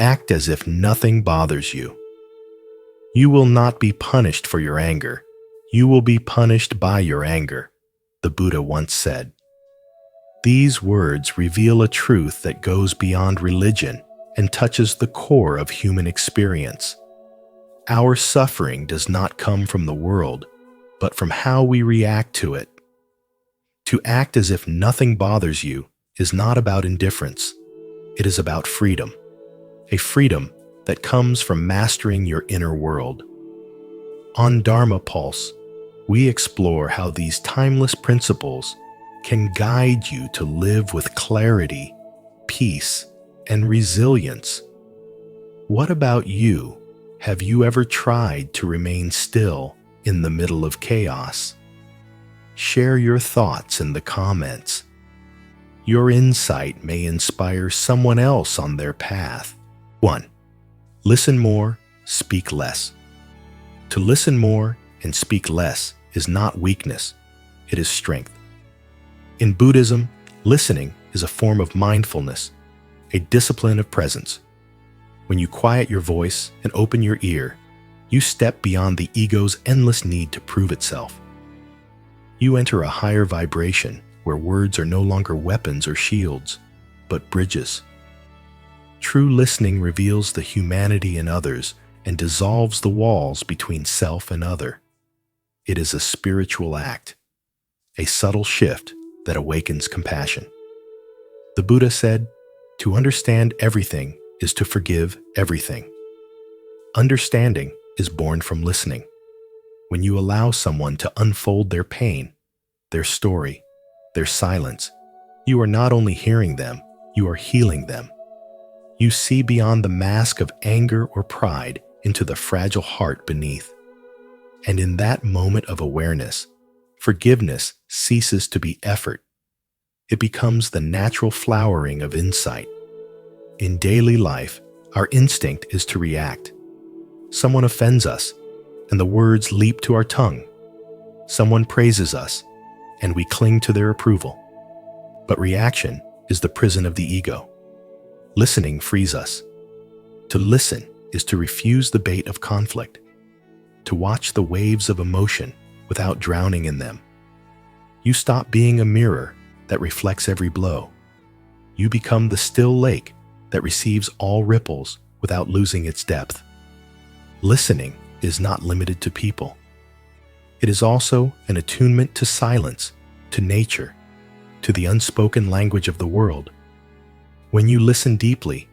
Act as if nothing bothers you. You will not be punished for your anger. You will be punished by your anger, the Buddha once said. These words reveal a truth that goes beyond religion and touches the core of human experience. Our suffering does not come from the world, but from how we react to it. To act as if nothing bothers you is not about indifference. It is about freedom. A freedom that comes from mastering your inner world. On Dharma Pulse, we explore how these timeless principles can guide you to live with clarity, peace, and resilience. What about you? Have you ever tried to remain still in the middle of chaos? Share your thoughts in the comments. Your insight may inspire someone else on their path. 1. Listen more, speak less. To listen more and speak less is not weakness, it is strength. In Buddhism, listening is a form of mindfulness, a discipline of presence. When you quiet your voice and open your ear, you step beyond the ego's endless need to prove itself. You enter a higher vibration where words are no longer weapons or shields, but bridges. True listening reveals the humanity in others and dissolves the walls between self and other. It is a spiritual act, a subtle shift that awakens compassion. The Buddha said, "To understand everything is to forgive everything." Understanding is born from listening. When you allow someone to unfold their pain, their story, their silence, you are not only hearing them, you are healing them. You see beyond the mask of anger or pride into the fragile heart beneath. And in that moment of awareness, forgiveness ceases to be effort. It becomes the natural flowering of insight. In daily life, our instinct is to react. Someone offends us, and the words leap to our tongue. Someone praises us, and we cling to their approval. But reaction is the prison of the ego. Listening frees us. To listen is to refuse the bait of conflict, to watch the waves of emotion without drowning in them. You stop being a mirror that reflects every blow. You become the still lake that receives all ripples without losing its depth. Listening is not limited to people. It is also an attunement to silence, to nature, to the unspoken language of the world. When you listen deeply,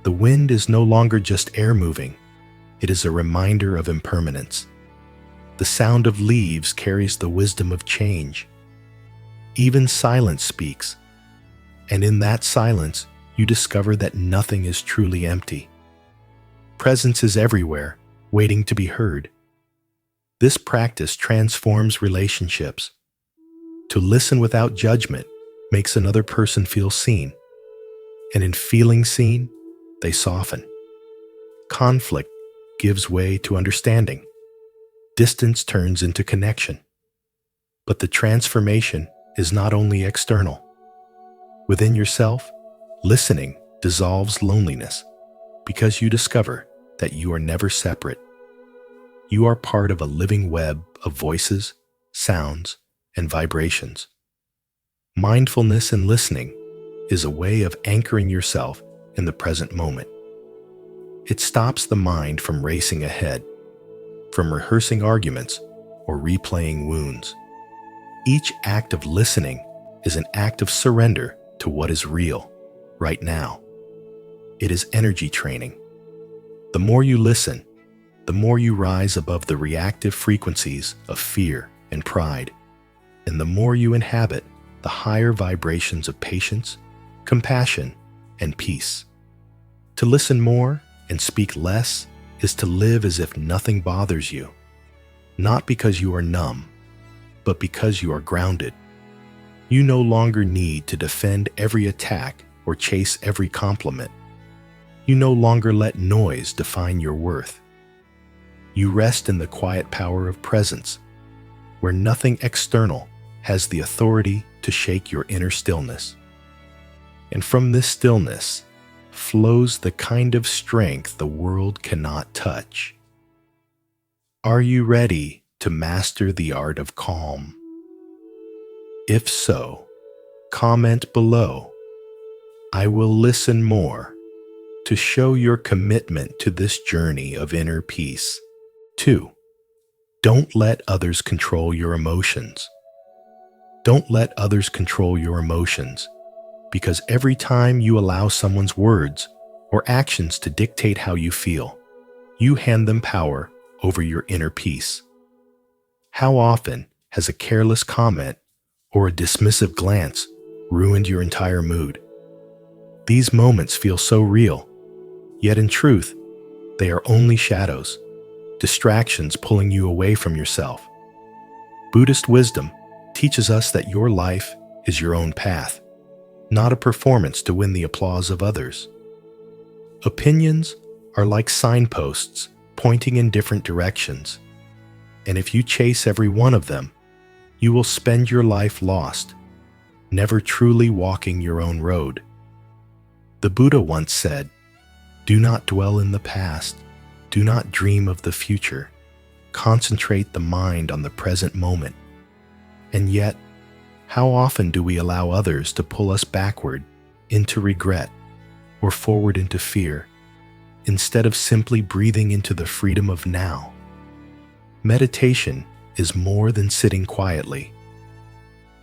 the wind is no longer just air moving. It is a reminder of impermanence. The sound of leaves carries the wisdom of change. Even silence speaks, and in that silence, you discover that nothing is truly empty. Presence is everywhere, waiting to be heard. This practice transforms relationships. To listen without judgment makes another person feel seen, and in feeling seen, they soften. Conflict gives way to understanding. Distance turns into connection. But the transformation is not only external. Within yourself, listening dissolves loneliness because you discover that you are never separate. You are part of a living web of voices, sounds, and vibrations. Mindfulness and listening is a way of anchoring yourself in the present moment. It stops the mind from racing ahead, from rehearsing arguments or replaying wounds. Each act of listening is an act of surrender to what is real, right now. It is energy training. The more you listen, the more you rise above the reactive frequencies of fear and pride, and the more you inhabit the higher vibrations of patience, compassion, and peace. To listen more and speak less is to live as if nothing bothers you, not because you are numb, but because you are grounded. You no longer need to defend every attack or chase every compliment. You no longer let noise define your worth. You rest in the quiet power of presence, where nothing external has the authority to shake your inner stillness. And from this stillness flows the kind of strength the world cannot touch. Are you ready to master the art of calm? If so, comment below. I will listen more to show your commitment to this journey of inner peace. 2. Don't let others control your emotions. Don't let others control your emotions, because every time you allow someone's words or actions to dictate how you feel, you hand them power over your inner peace. How often has a careless comment or a dismissive glance ruined your entire mood? These moments feel so real, yet in truth, they are only shadows, distractions pulling you away from yourself. Buddhist wisdom teaches us that your life is your own path, not a performance to win the applause of others. Opinions are like signposts pointing in different directions, and if you chase every one of them, you will spend your life lost, never truly walking your own road. The Buddha once said, "Do not dwell in the past, do not dream of the future, concentrate the mind on the present moment." And yet, how often do we allow others to pull us backward into regret or forward into fear, instead of simply breathing into the freedom of now? Meditation is more than sitting quietly.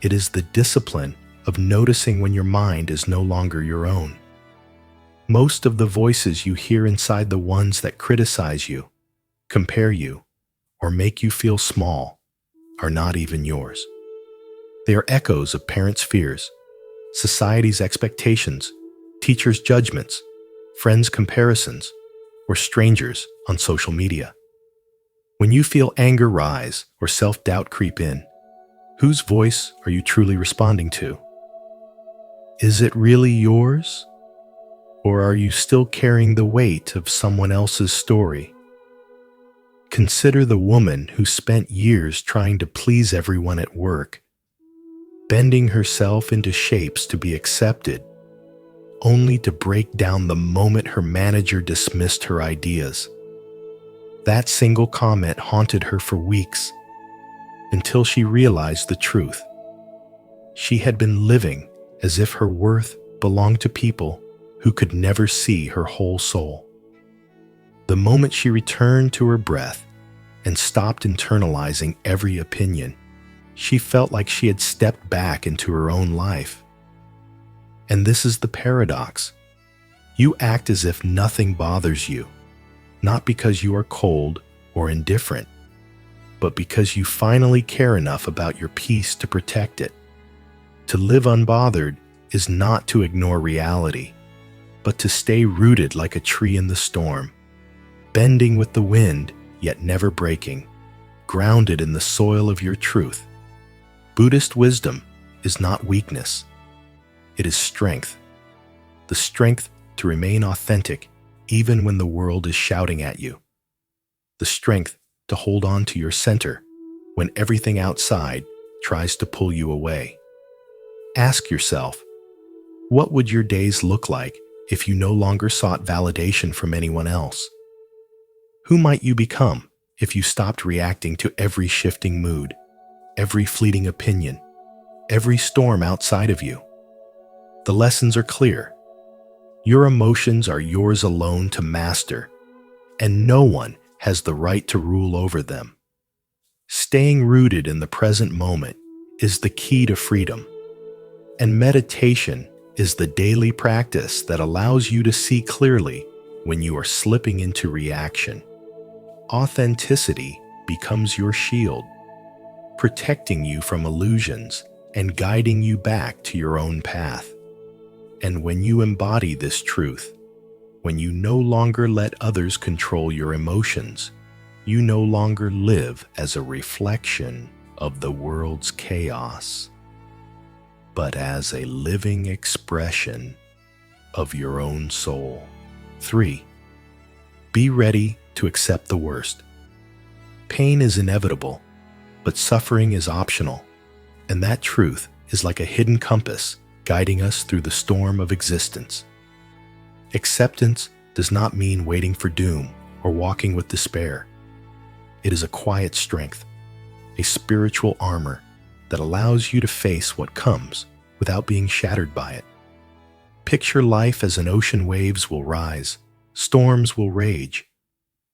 It is the discipline of noticing when your mind is no longer your own. Most of the voices you hear inside the ones that criticize you, compare you, or make you feel small are not even yours. They are echoes of parents' fears, society's expectations, teachers' judgments, friends' comparisons, or strangers on social media. When you feel anger rise or self-doubt creep in, whose voice are you truly responding to? Is it really yours? Or are you still carrying the weight of someone else's story? Consider the woman who spent years trying to please everyone at work, bending herself into shapes to be accepted, only to break down the moment her manager dismissed her ideas. That single comment haunted her for weeks, until she realized the truth. She had been living as if her worth belonged to people who could never see her whole soul. The moment she returned to her breath and stopped internalizing every opinion, she felt like she had stepped back into her own life. And this is the paradox. You act as if nothing bothers you, not because you are cold or indifferent, but because you finally care enough about your peace to protect it. To live unbothered is not to ignore reality, but to stay rooted like a tree in the storm, bending with the wind, yet never breaking, grounded in the soil of your truth. Buddhist wisdom is not weakness. It is strength. The strength to remain authentic even when the world is shouting at you. The strength to hold on to your center when everything outside tries to pull you away. Ask yourself, what would your days look like if you no longer sought validation from anyone else? Who might you become if you stopped reacting to every shifting mood, every fleeting opinion, every storm outside of you? The lessons are clear. Your emotions are yours alone to master, and no one has the right to rule over them. Staying rooted in the present moment is the key to freedom, and meditation is the daily practice that allows you to see clearly when you are slipping into reaction. Authenticity becomes your shield, protecting you from illusions and guiding you back to your own path. And when you embody this truth, when you no longer let others control your emotions, you no longer live as a reflection of the world's chaos, but as a living expression of your own soul. 3. Be ready to accept the worst. Pain is inevitable, but suffering is optional, and that truth is like a hidden compass guiding us through the storm of existence. Acceptance does not mean waiting for doom or walking with despair. It is a quiet strength, a spiritual armor that allows you to face what comes without being shattered by it. Picture life as an ocean. Waves will rise, storms will rage,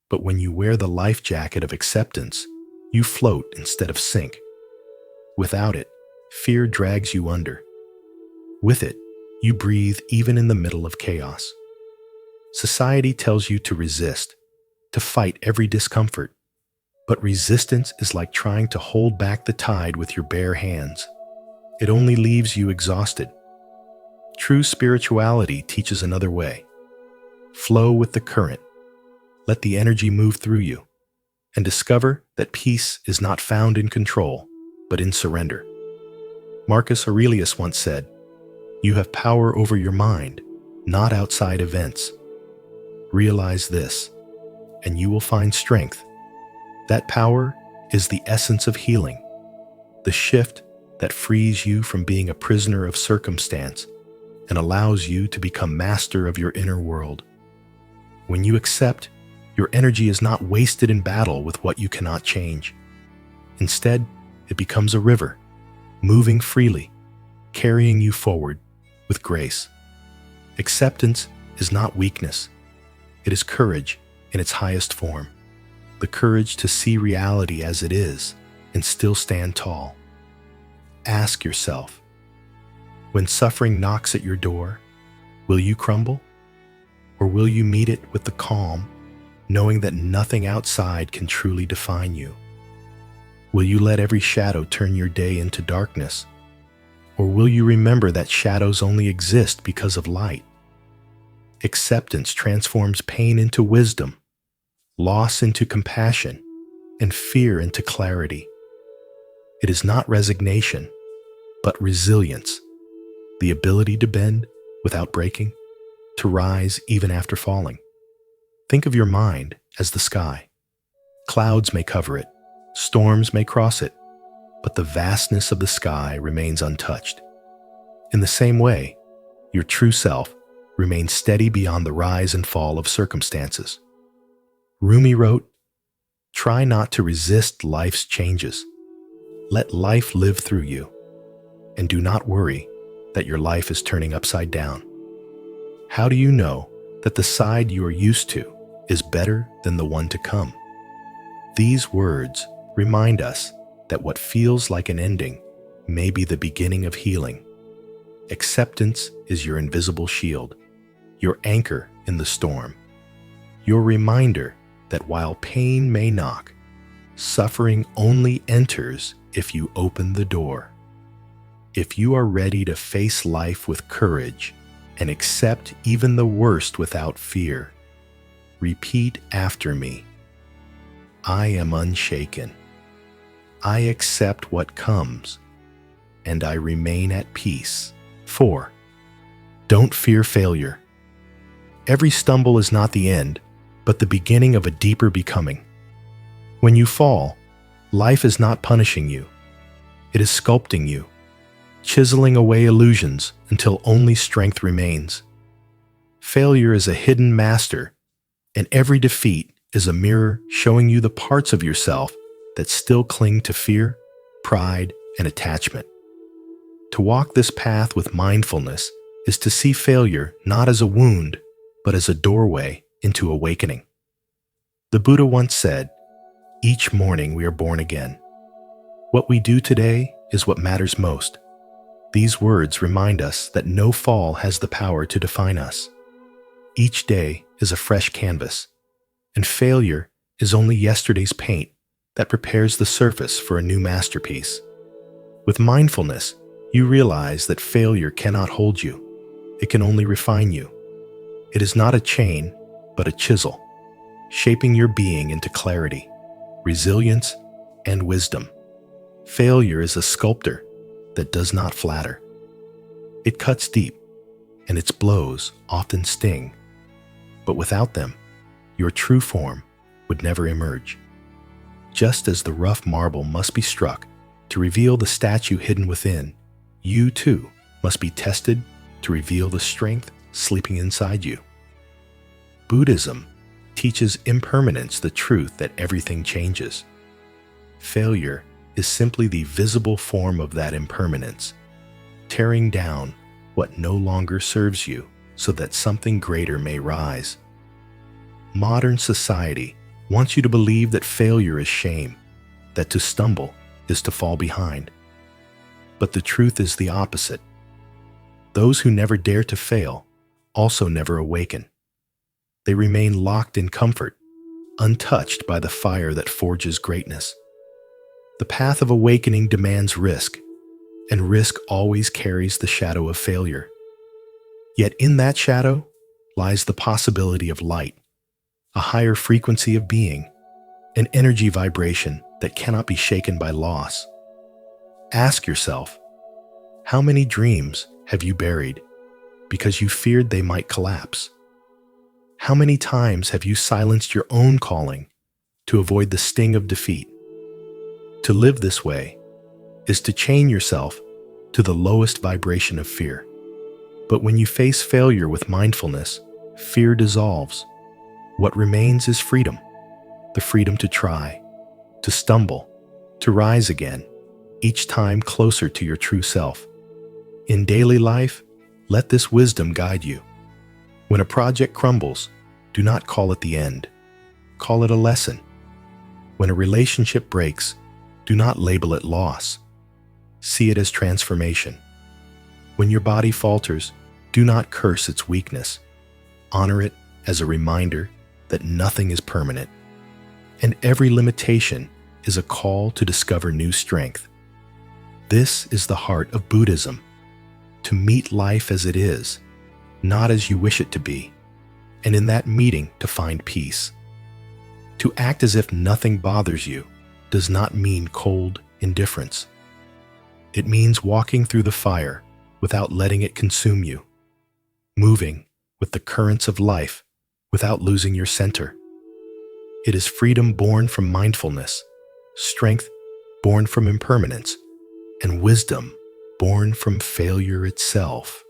but when you wear the life jacket of acceptance, you float instead of sink. Without it, fear drags you under. With it, you breathe even in the middle of chaos. Society tells you to resist, to fight every discomfort, but resistance is like trying to hold back the tide with your bare hands. It only leaves you exhausted. True spirituality teaches another way. Flow with the current. Let the energy move through you, and discover that peace is not found in control, but in surrender. Marcus Aurelius once said, "You have power over your mind, not outside events." Realize this, and you will find strength. That power is the essence of healing, the shift that frees you from being a prisoner of circumstance and allows you to become master of your inner world. When you accept, your energy is not wasted in battle with what you cannot change. Instead, it becomes a river, moving freely, carrying you forward with grace. Acceptance is not weakness. It is courage in its highest form, the courage to see reality as it is and still stand tall. Ask yourself, when suffering knocks at your door, will you crumble? Or will you meet it with the calm, knowing that nothing outside can truly define you? Will you let every shadow turn your day into darkness? Or will you remember that shadows only exist because of light? Acceptance transforms pain into wisdom, loss into compassion, and fear into clarity. It is not resignation, but resilience, the ability to bend without breaking, to rise even after falling. Think of your mind as the sky. Clouds may cover it, storms may cross it, but the vastness of the sky remains untouched. In the same way, your true self remains steady beyond the rise and fall of circumstances. Rumi wrote, "Try not to resist life's changes. Let life live through you, and do not worry that your life is turning upside down." How do you know that the side you are used to is better than the one to come? These words remind us that what feels like an ending may be the beginning of healing. Acceptance is your invisible shield, your anchor in the storm, your reminder that while pain may knock, suffering only enters if you open the door. If you are ready to face life with courage and accept even the worst without fear, repeat after me. I am unshaken. I accept what comes, and I remain at peace. 4. Don't fear failure. Every stumble is not the end, but the beginning of a deeper becoming. When you fall, life is not punishing you. It is sculpting you, chiseling away illusions until only strength remains. Failure is a hidden master, and every defeat is a mirror showing you the parts of yourself that still cling to fear, pride, and attachment. To walk this path with mindfulness is to see failure not as a wound, but as a doorway into awakening. The Buddha once said, "Each morning we are born again. What we do today is what matters most." These words remind us that no fall has the power to define us. Each day is a fresh canvas, and failure is only yesterday's paint that prepares the surface for a new masterpiece. With mindfulness, you realize that failure cannot hold you. It can only refine you. It is not a chain, but a chisel, shaping your being into clarity, resilience, and wisdom. Failure is a sculptor that does not flatter. It cuts deep, and its blows often sting. But without them, your true form would never emerge. Just as the rough marble must be struck to reveal the statue hidden within, you too must be tested to reveal the strength sleeping inside you. Buddhism teaches impermanence, the truth that everything changes. Failure is simply the visible form of that impermanence, tearing down what no longer serves you so that something greater may rise. Modern society wants you to believe that failure is shame, that to stumble is to fall behind. But the truth is the opposite. Those who never dare to fail also never awaken. They remain locked in comfort, untouched by the fire that forges greatness. The path of awakening demands risk, and risk always carries the shadow of failure. Yet in that shadow lies the possibility of light, a higher frequency of being, an energy vibration that cannot be shaken by loss. Ask yourself, how many dreams have you buried because you feared they might collapse? How many times have you silenced your own calling to avoid the sting of defeat? To live this way is to chain yourself to the lowest vibration of fear. But when you face failure with mindfulness, fear dissolves. What remains is freedom, the freedom to try, to stumble, to rise again, each time closer to your true self. In daily life, let this wisdom guide you. When a project crumbles, do not call it the end. Call it a lesson. When a relationship breaks, do not label it loss. See it as transformation. When your body falters, do not curse its weakness. Honor it as a reminder that nothing is permanent, and every limitation is a call to discover new strength. This is the heart of Buddhism, to meet life as it is, not as you wish it to be, and in that meeting to find peace. To act as if nothing bothers you does not mean cold indifference. It means walking through the fire without letting it consume you, moving with the currents of life without losing your center. It is freedom born from mindfulness, strength born from impermanence, and wisdom born from failure itself.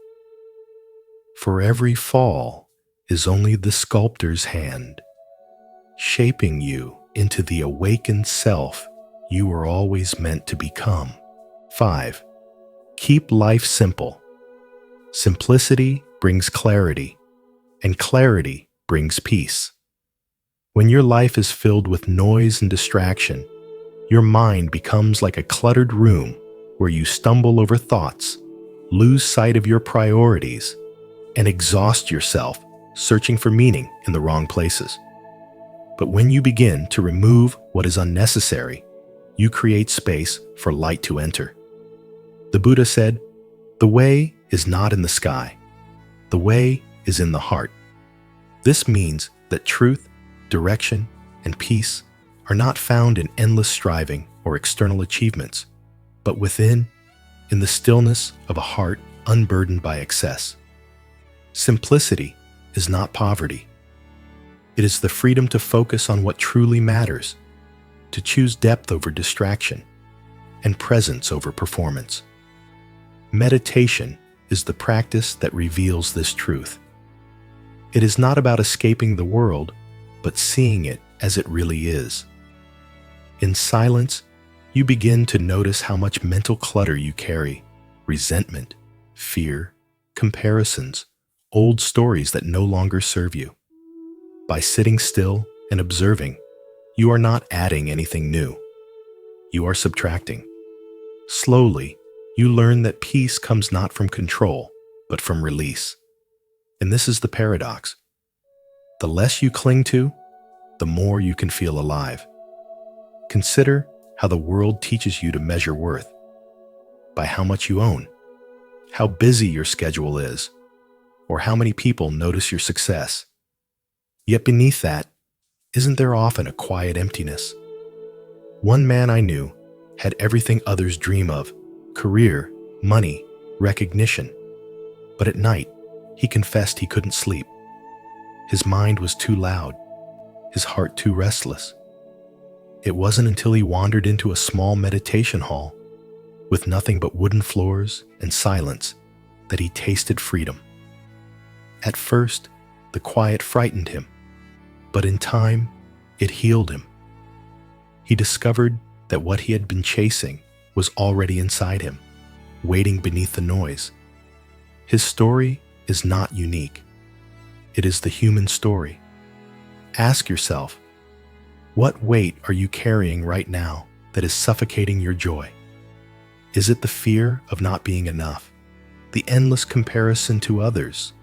For every fall is only the sculptor's hand, shaping you into the awakened self you were always meant to become. 5. Keep life simple. Simplicity brings clarity, and clarity brings peace. When your life is filled with noise and distraction, your mind becomes like a cluttered room where you stumble over thoughts, lose sight of your priorities, and exhaust yourself searching for meaning in the wrong places. But when you begin to remove what is unnecessary, you create space for light to enter. The Buddha said, "The way is not in the sky. The way is in the heart." This means that truth, direction, and peace are not found in endless striving or external achievements, but within, in the stillness of a heart unburdened by excess. Simplicity is not poverty. It is the freedom to focus on what truly matters, to choose depth over distraction, and presence over performance. Meditation is the practice that reveals this truth. It is not about escaping the world, but seeing it as it really is. In silence, you begin to notice how much mental clutter you carry: resentment, fear, comparisons, old stories that no longer serve you. By sitting still and observing, you are not adding anything new. You are subtracting. Slowly, you learn that peace comes not from control, but from release. And this is the paradox. The less you cling to, the more you can feel alive. Consider how the world teaches you to measure worth by how much you own, how busy your schedule is, or how many people notice your success. Yet beneath that, isn't there often a quiet emptiness? One man I knew had everything others dream of: career, money, recognition. But at night, he confessed he couldn't sleep. His mind was too loud, his heart too restless. It wasn't until he wandered into a small meditation hall with nothing but wooden floors and silence that he tasted freedom. At first, the quiet frightened him. But in time, it healed him. He discovered that what he had been chasing was already inside him, waiting beneath the noise. His story is not unique. It is the human story. Ask yourself, what weight are you carrying right now that is suffocating your joy? Is it the fear of not being enough, the endless comparison to others,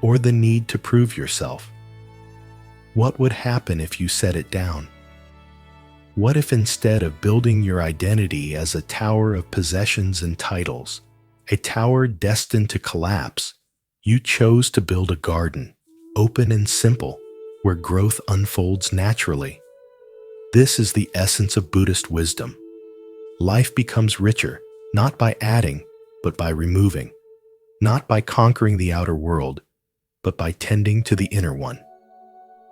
or the need to prove yourself? What would happen if you set it down? What if instead of building your identity as a tower of possessions and titles, a tower destined to collapse, you chose to build a garden, open and simple, where growth unfolds naturally? This is the essence of Buddhist wisdom. Life becomes richer, not by adding, but by removing, not by conquering the outer world, but by tending to the inner one.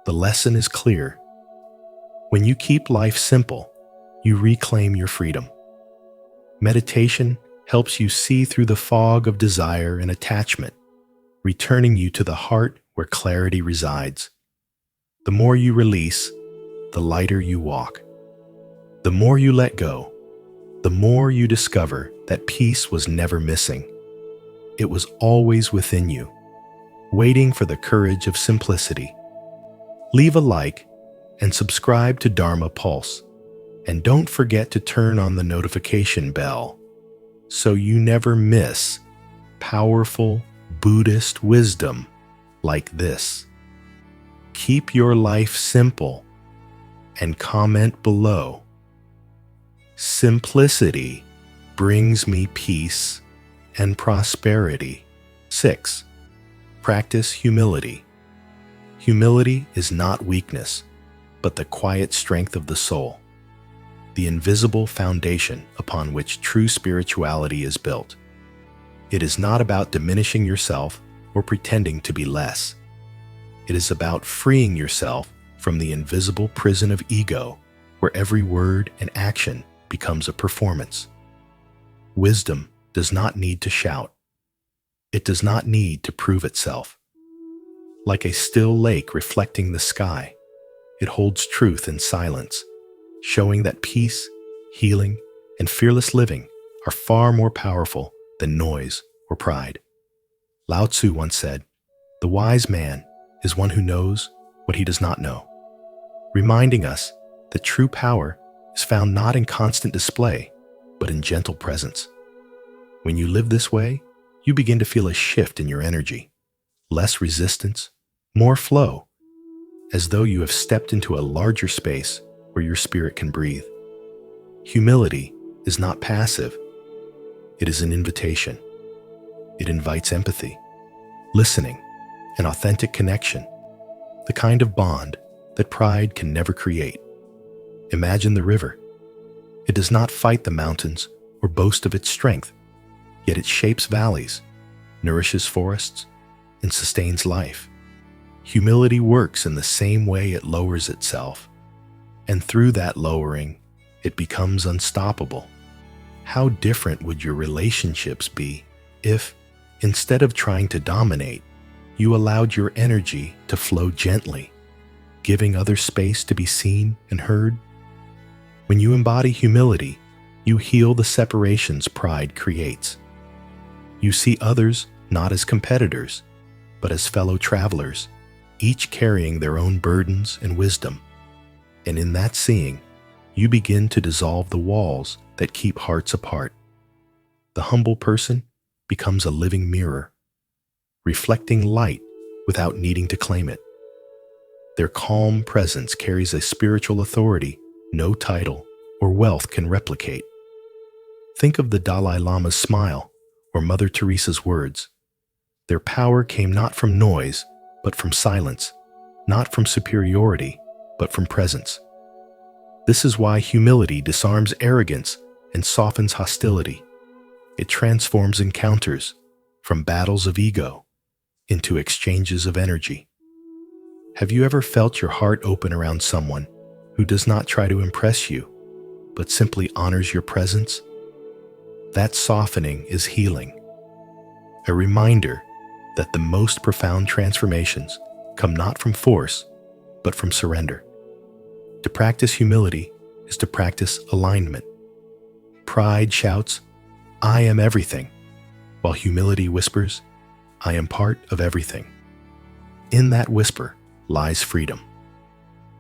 The lesson is clear. When you keep life simple, you reclaim your freedom. Meditation helps you see through the fog of desire and attachment, returning you to the heart where clarity resides. The more you release, the lighter you walk. The more you let go, the more you discover that peace was never missing. It was always within you, waiting for the courage of simplicity. Leave a like and subscribe to Dharma Pulse, and don't forget to turn on the notification bell so you never miss powerful Buddhist wisdom like this. Keep your life simple and comment below. Simplicity brings me peace and prosperity. 6. Practice humility. Humility is not weakness, but the quiet strength of the soul, the invisible foundation upon which true spirituality is built. It is not about diminishing yourself or pretending to be less. It is about freeing yourself from the invisible prison of ego, where every word and action becomes a performance. Wisdom does not need to shout. It does not need to prove itself. Like a still lake reflecting the sky, it holds truth in silence, showing that peace, healing, and fearless living are far more powerful than noise or pride. Lao Tzu once said, "The wise man is one who knows what he does not know," reminding us that true power is found not in constant display, but in gentle presence. When you live this way, you begin to feel a shift in your energy, less resistance, more flow, as though you have stepped into a larger space where your spirit can breathe. Humility is not passive. It is an invitation. It invites empathy, listening, and authentic connection, the kind of bond that pride can never create. Imagine the river. It does not fight the mountains or boast of its strength, yet it shapes valleys, nourishes forests, and sustains life. Humility works in the same way. It lowers itself, and through that lowering, it becomes unstoppable. How different would your relationships be if, instead of trying to dominate, you allowed your energy to flow gently, giving others space to be seen and heard? When you embody humility, you heal the separations pride creates. You see others not as competitors, but as fellow travelers, each carrying their own burdens and wisdom. And in that seeing, you begin to dissolve the walls that keep hearts apart. The humble person becomes a living mirror, reflecting light without needing to claim it. Their calm presence carries a spiritual authority no title or wealth can replicate. Think of the Dalai Lama's smile or Mother Teresa's words. Their power came not from noise, but from silence, not from superiority, but from presence. This is why humility disarms arrogance and softens hostility. It transforms encounters from battles of ego into exchanges of energy. Have you ever felt your heart open around someone who does not try to impress you, but simply honors your presence? That softening is healing, a reminder that the most profound transformations come not from force, but from surrender. To practice humility is to practice alignment. Pride shouts, "I am everything," while humility whispers, "I am part of everything." In that whisper lies freedom.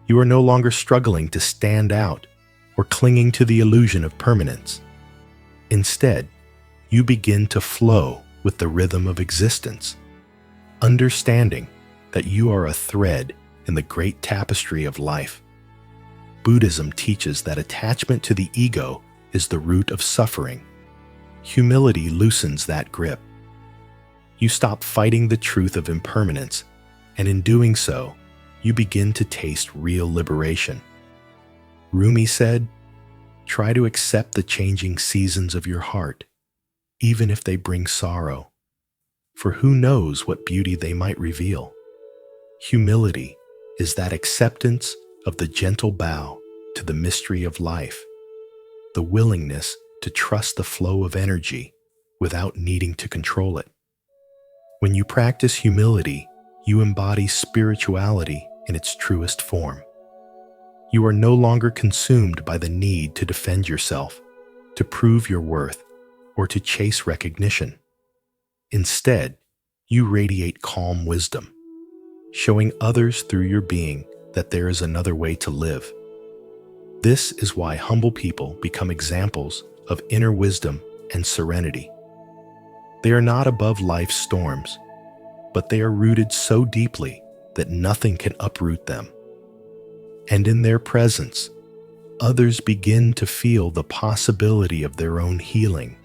You are no longer struggling to stand out or clinging to the illusion of permanence. Instead, you begin to flow with the rhythm of existence, understanding that you are a thread in the great tapestry of life. Buddhism teaches that attachment to the ego is the root of suffering. Humility loosens that grip. You stop fighting the truth of impermanence, and in doing so, you begin to taste real liberation. Rumi said, "Try to accept the changing seasons of your heart, even if they bring sorrow, for who knows what beauty they might reveal." Humility is that acceptance of the gentle bow to the mystery of life, the willingness to trust the flow of energy without needing to control it. When you practice humility, you embody spirituality in its truest form. You are no longer consumed by the need to defend yourself, to prove your worth, or to chase recognition. Instead, you radiate calm wisdom, showing others through your being that there is another way to live. This is why humble people become examples of inner wisdom and serenity. They are not above life's storms, but they are rooted so deeply that nothing can uproot them. And in their presence, others begin to feel the possibility of their own healing.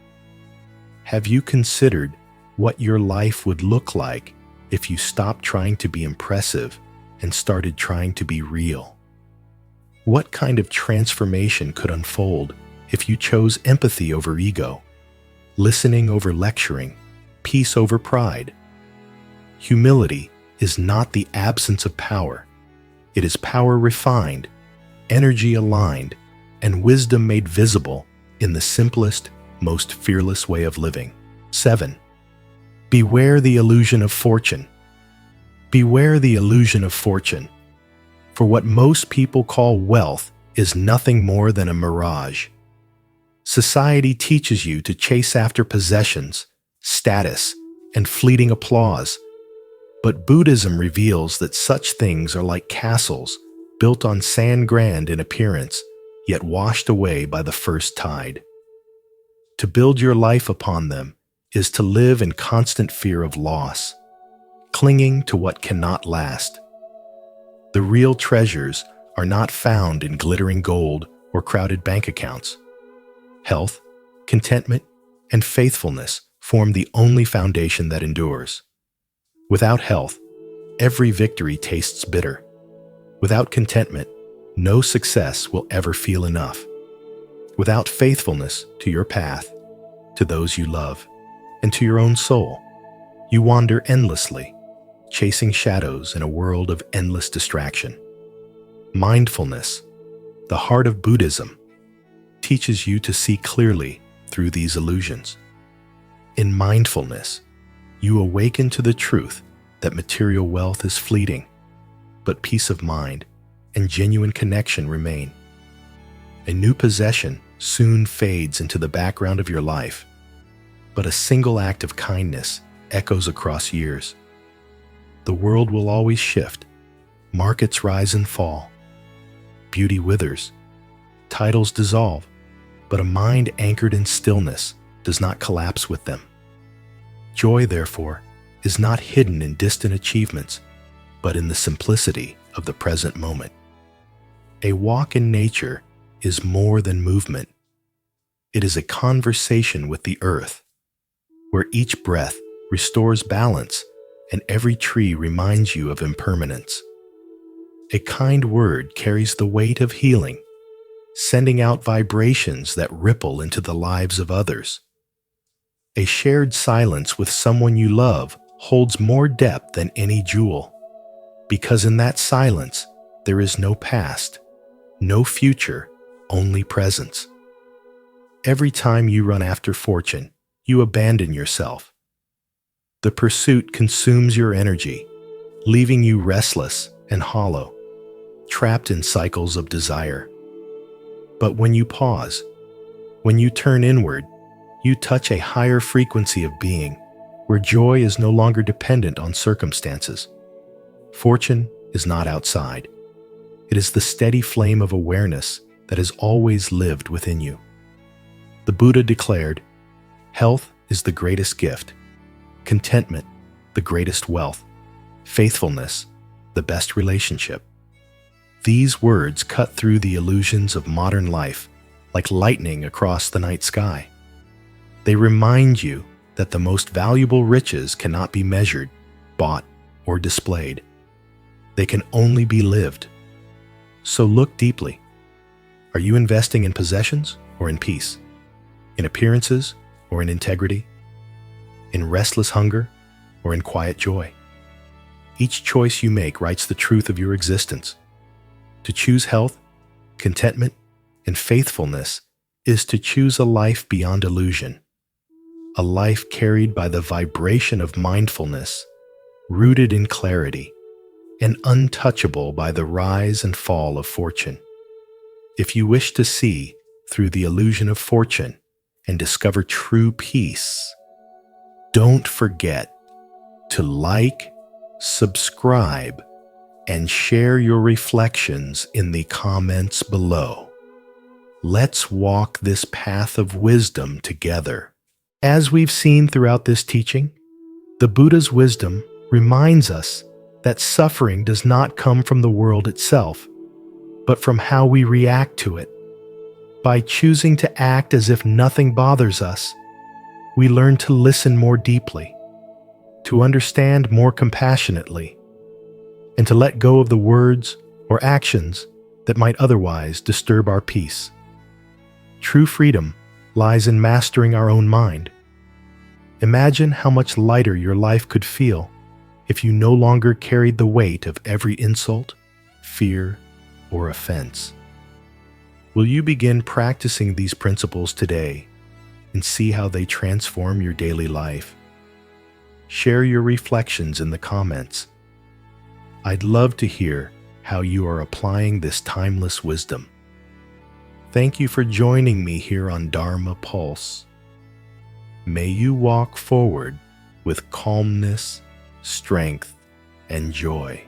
Have you considered what your life would look like if you stopped trying to be impressive and started trying to be real? What kind of transformation could unfold if you chose empathy over ego, listening over lecturing, peace over pride? Humility is not the absence of power. It is power refined, energy aligned, and wisdom made visible in the simplest, most fearless way of living. 7. Beware the illusion of fortune. Beware the illusion of fortune. For what most people call wealth is nothing more than a mirage. Society teaches you to chase after possessions, status, and fleeting applause. But Buddhism reveals that such things are like castles built on sand grand in appearance, yet washed away by the first tide. To build your life upon them is to live in constant fear of loss, clinging to what cannot last. The real treasures are not found in glittering gold or crowded bank accounts. Health, contentment, and faithfulness form the only foundation that endures. Without health, every victory tastes bitter. Without contentment, no success will ever feel enough. Without faithfulness to your path, to those you love, and to your own soul, you wander endlessly, chasing shadows in a world of endless distraction. Mindfulness, the heart of Buddhism, teaches you to see clearly through these illusions. In mindfulness, you awaken to the truth that material wealth is fleeting, but peace of mind and genuine connection remain. A new possession soon fades into the background of your life, but a single act of kindness echoes across years. The world will always shift, markets rise and fall, beauty withers, titles dissolve, but a mind anchored in stillness does not collapse with them. Joy, therefore, is not hidden in distant achievements, but in the simplicity of the present moment. A walk in nature is more than movement. It is a conversation with the earth, where each breath restores balance and every tree reminds you of impermanence. A kind word carries the weight of healing, sending out vibrations that ripple into the lives of others. A shared silence with someone you love holds more depth than any jewel, because in that silence there is no past, no future, only presence. Every time you run after fortune, you abandon yourself. The pursuit consumes your energy, leaving you restless and hollow. trapped in cycles of desire. But when you pause, when you turn inward, you touch a higher frequency of being, where joy is no longer dependent on circumstances. Fortune is not outside. It is the steady flame of awareness that has always lived within you. The Buddha declared, "Health is the greatest gift, contentment the greatest wealth, faithfulness the best relationship." These words cut through the illusions of modern life like lightning across the night sky. They remind you that the most valuable riches cannot be measured, bought, or displayed. They can only be lived. So look deeply. Are you investing in possessions or in peace? In appearances or in integrity? In restless hunger or in quiet joy? Each choice you make writes the truth of your existence. To choose health, contentment, and faithfulness is to choose a life beyond illusion, a life carried by the vibration of mindfulness, rooted in clarity, and untouchable by the rise and fall of fortune. If you wish to see through the illusion of fortune and discover true peace, don't forget to like, subscribe, and share your reflections in the comments below. Let's walk this path of wisdom together. As we've seen throughout this teaching, the Buddha's wisdom reminds us that suffering does not come from the world itself, but from how we react to it. By choosing to act as if nothing bothers us, we learn to listen more deeply, to understand more compassionately, and to let go of the words or actions that might otherwise disturb our peace. True freedom lies in mastering our own mind. Imagine how much lighter your life could feel if you no longer carried the weight of every insult, fear, or offense. Will you begin practicing these principles today and see how they transform your daily life? Share your reflections in the comments. I'd love to hear how you are applying this timeless wisdom. Thank you for joining me here on Dharma Pulse. May you walk forward with calmness, strength, and joy.